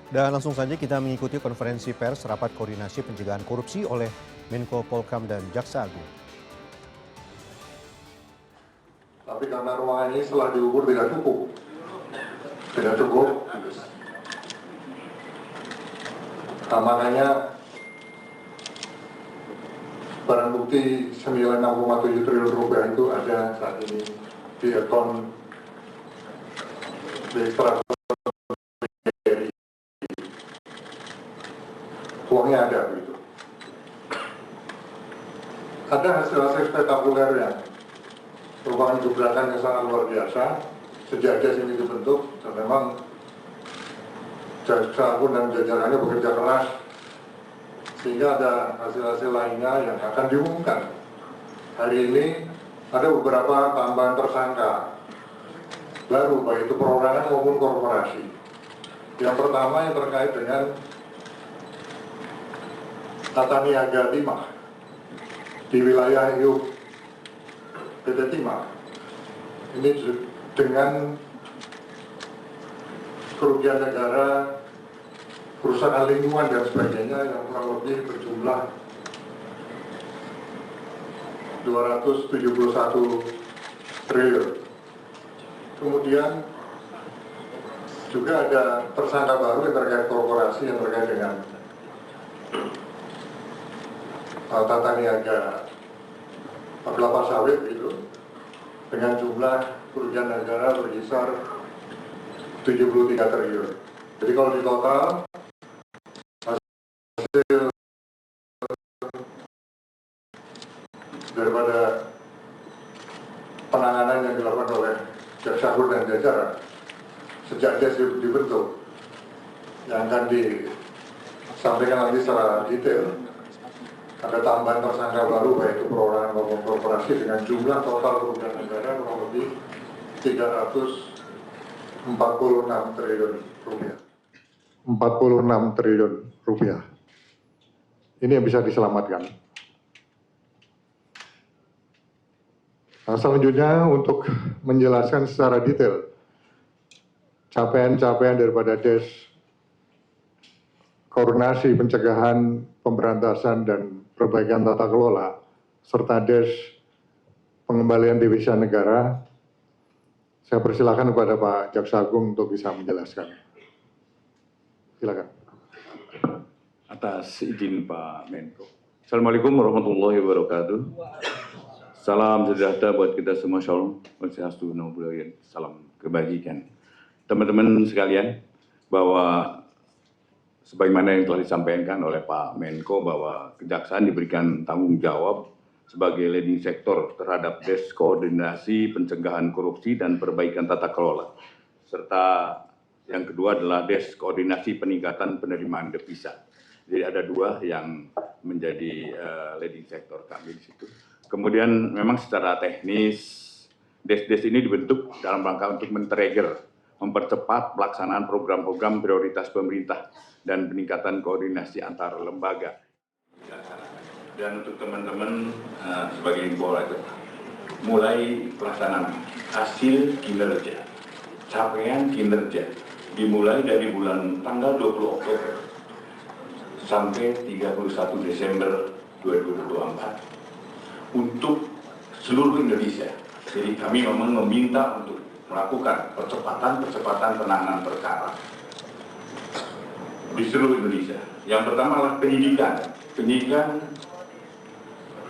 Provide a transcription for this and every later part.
Dan langsung saja kita mengikuti konferensi pers rapat koordinasi pencegahan korupsi oleh Menko Polhukam dan Jaksa Agung. Tapi karena ruangan ini setelah diukur tidak cukup. Nah, makanya barang bukti 96,7 triliun rupiah itu ada saat ini di akun Direktorat. Uangnya ada begitu. Ada hasil-hasil spektakuler yang merupakan gebrakan yang sangat luar biasa sejak DES ini dibentuk, dan memang Jaksa Agung dan jajarannya bekerja keras sehingga ada hasil-hasil lainnya yang akan diumumkan. Hari ini ada beberapa tambahan tersangka baru, baik itu perorangan maupun korporasi. Yang pertama yang terkait dengan tata niaga timah di wilayah IUP PT Timah. Ini dengan kerugian negara, kerusakan lingkungan dan sebagainya yang kurang lebih berjumlah 271 triliun. Kemudian juga ada tersangka baru yang terkait korporasi yang terkait dengan tata niaga kelapa sawit itu dengan jumlah kerugian negara berkisar 73 triliun. Jadi kalau di total hasil daripada penanganan yang dilakukan oleh Jaksa Agung dan jajaran sejak DES dibentuk, yang akan disampaikan nanti secara detail, ada tambahan tersangka baru baik itu perorangan maupun korporasi dengan jumlah total kerugian negara kurang lebih 346 triliun rupiah. 46 triliun rupiah. Ini yang bisa diselamatkan. Nah, selanjutnya untuk menjelaskan secara detail capaian-capaian daripada DES koordinasi pencegahan, pemberantasan dan perbaikan tata kelola serta DES pengembalian devisa negara, saya persilakan kepada Pak Jaksa Agung untuk bisa menjelaskan. Silakan. Atas izin Pak Menko. Assalamualaikum warahmatullahi wabarakatuh. Salam sejahtera buat kita semua, shalom, swastiastu, namo buddhaya, salam kebajikan. Teman-teman sekalian, bahwa sebagaimana yang telah disampaikan oleh Pak Menko bahwa Kejaksaan diberikan tanggung jawab sebagai leading sektor terhadap DES koordinasi pencegahan korupsi dan perbaikan tata kelola, serta yang kedua adalah DES koordinasi peningkatan penerimaan devisa. Jadi ada dua yang menjadi leading sektor kami di situ. Kemudian memang secara teknis DES ini dibentuk dalam rangka untuk men-trigger, mempercepat pelaksanaan program-program prioritas pemerintah dan peningkatan koordinasi antar lembaga. Dan untuk teman-teman sebagai informasi, mulai pelaksanaan hasil kinerja, capaian kinerja dimulai dari bulan tanggal 20 Oktober sampai 31 Desember 2024 untuk seluruh Indonesia. Jadi kami memang meminta untuk melakukan percepatan penanganan perkara di seluruh Indonesia. Yang pertama adalah penyidikan. Penyidikan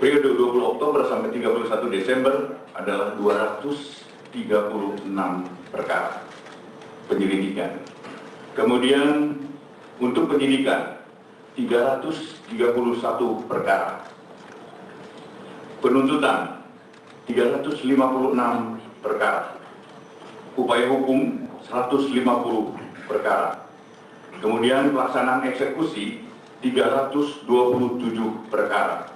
periode 20 Oktober sampai 31 Desember adalah 236 perkara penyelidikan. Kemudian untuk penyidikan 331 perkara. Penuntutan 356 perkara. Upaya hukum 150 perkara. Kemudian pelaksanaan eksekusi 327 perkara.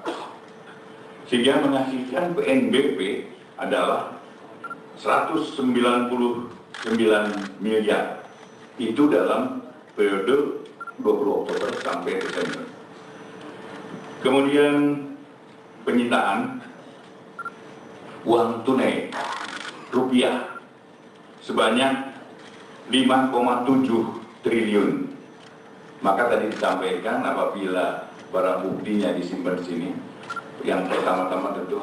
Sehingga menghasilkan PNBP adalah 199 miliar. Itu dalam periode 20 Oktober sampai Desember. Kemudian penyitaan uang tunai rupiah sebanyak 5,7 triliun Maka tadi disampaikan apabila barang buktinya disimpan di sini, yang pertama-tama tentu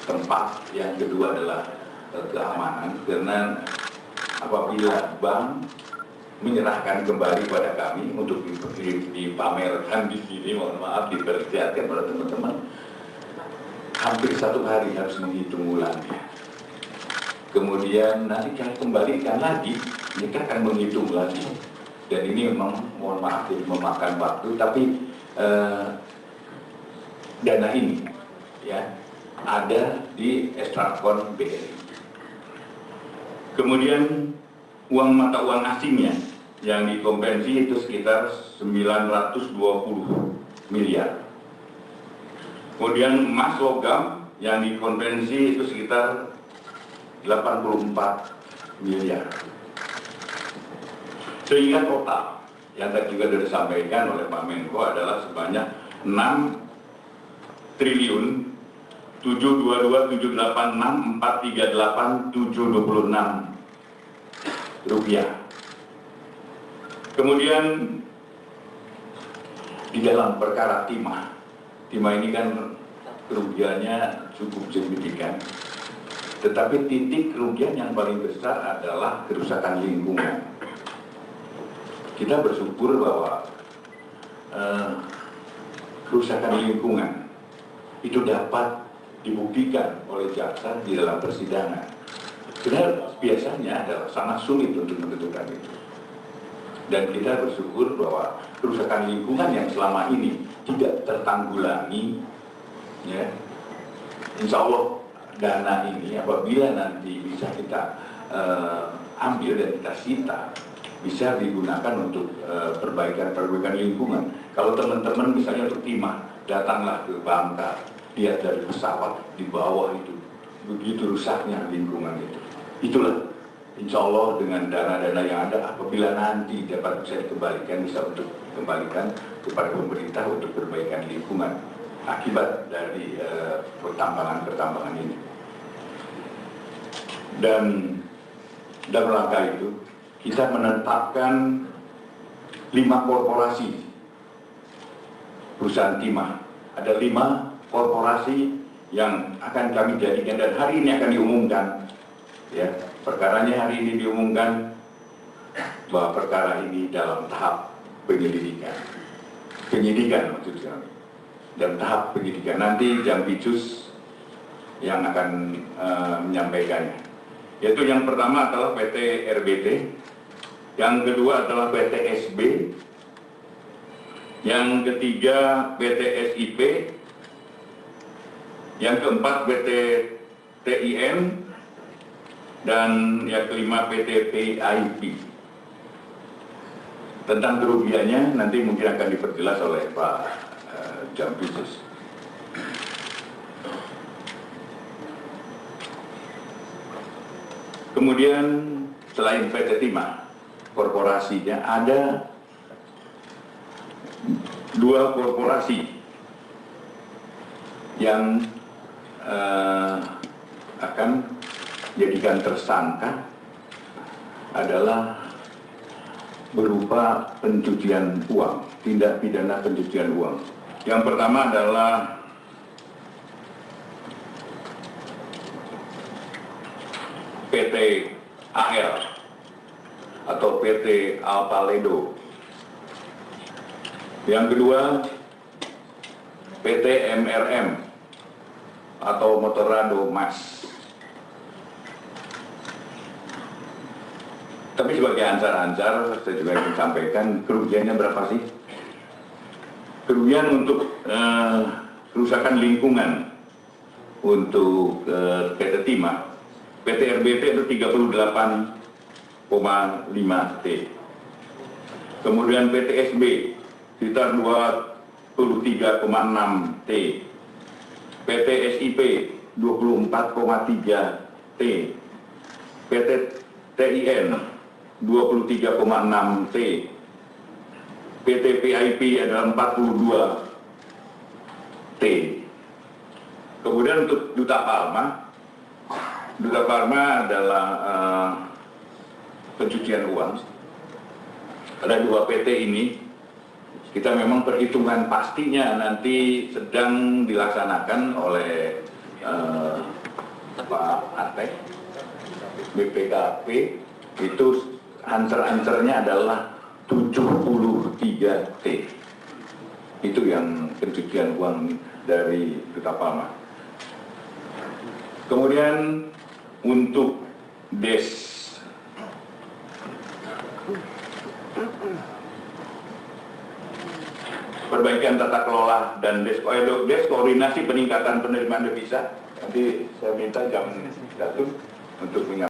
tempat, yang kedua adalah keamanan, karena apabila bank menyerahkan kembali pada kami untuk dipamerkan di sini, mohon maaf, diperlihatkan pada teman-teman, hampir 1 hari harus menghitung ulangnya. Kemudian nanti kami kembalikan lagi, mereka akan menghitung lagi. Dan ini memang, mohon maaf, jadi memakan waktu, tapi dana ini ya ada di Ekstrakon BRI. Kemudian uang mata uang asingnya yang dikonvensi itu sekitar 920 miliar. Kemudian emas logam yang dikonvensi itu sekitar 84 miliar. Sehingga total yang tadi juga sudah disampaikan oleh Pak Menko adalah sebanyak 6 triliun 722.786.438.726 rupiah. Kemudian di dalam perkara timah ini kan kerugiannya cukup signifikan. Tetapi titik kerugian yang paling besar adalah kerusakan lingkungan. Kita bersyukur bahwa kerusakan lingkungan itu dapat dibuktikan oleh jaksa di dalam persidangan. Karena biasanya adalah sangat sulit untuk menentukan itu. Dan kita bersyukur bahwa kerusakan lingkungan yang selama ini tidak tertanggulangi, ya, insya Allah dana ini apabila nanti bisa kita ambil dan kita sita, bisa digunakan untuk perbaikan lingkungan. Kalau teman-teman misalnya untuk timah, datanglah ke Bangka, lihat dari pesawat di bawah itu, begitu rusaknya lingkungan itu. Itulah insya Allah dengan dana-dana yang ada, apabila nanti dapat bisa dikembalikan, bisa untuk kembalikan kepada pemerintah untuk perbaikan lingkungan akibat dari pertambangan ini. Dan dalam rangka itu kita menetapkan 5 korporasi perusahaan timah. Ada 5 korporasi yang akan kami jadikan dan hari ini akan diumumkan. Ya, perkaranya hari ini diumumkan bahwa perkara ini dalam tahap penyidikan maksud kami. Dan tahap penyidikan nanti Jampitsus yang akan menyampaikannya. Yaitu yang pertama adalah PT RBT, yang kedua adalah PT SB, yang ketiga PT SIP, yang keempat PT TIN, dan yang kelima PT PIP. Tentang kerugiannya nanti mungkin akan diperjelas oleh Pak Jampitsus. Kemudian selain PT Timah, korporasinya ada 2 korporasi yang akan jadikan tersangka adalah berupa pencucian uang, tindak pidana pencucian uang. Yang pertama adalah PT AL atau PT Alpaledo. Yang kedua PT MRM atau Motorrado Mas. Tapi sebagai ansar-ansar saya juga ingin sampaikan kerugiannya berapa sih? Kerugian untuk kerusakan lingkungan untuk PT Timah, PT RBT itu 38,5 T. Kemudian PT SB sekitar 23,6 T. PT SIP 24,3 T. PT TIN 23,6 T. PT PIP adalah 42 T. Kemudian untuk Duta Pharma adalah pencucian uang. Ada 2 PT ini kita memang perhitungan pastinya nanti sedang dilaksanakan oleh Pak Atek, BPKP, itu answer-answernya adalah 73 T. Itu yang pencucian uang dari Tutapama. Kemudian untuk DES, perbaikan tata kelola dan DES koordinasi peningkatan penerimaan devisa. Nanti saya minta jam 1 untuk menyampaikan.